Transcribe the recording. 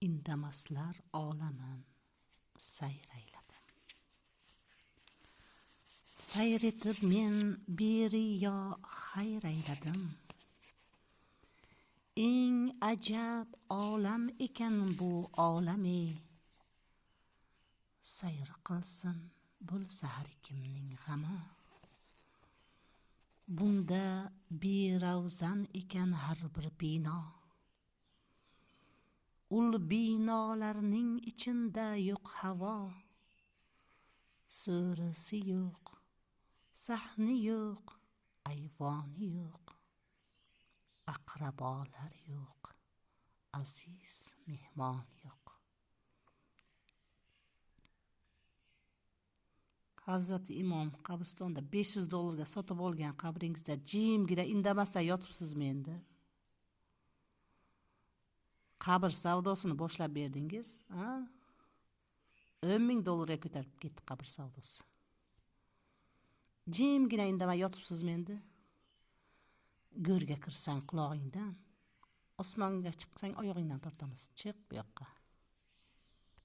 indamaslar olamin sayr ayladim. Sayr etib men beriyo xayr ayladim. Eng ajab olam ekan bu olami. Sayr qilsin bo'lsa har kimning g'ami. Bunda beravzan ekan har bir bino. Ul binolarning ichinda yo'q havo. So'risi yo'q, sahni yo'q, ayvoni yo'q. Aqrabolar yo'q, aziz mehmon yo'q. Hazrati Imom qabristonda $500 sotib olgan qabringizda jimgina indamasdan yotibsizmi endi? Qabr savdosini boshlab berdingiz, ha? $10,000 ko'tarib ketdi qabr savdosi. Jimgina indamay yotibsizmi endi? Go'rga kirsang qulog'ingdan, osmonga chiqsang oyog'ingdan tortamiz. Chiq bu yoqqa.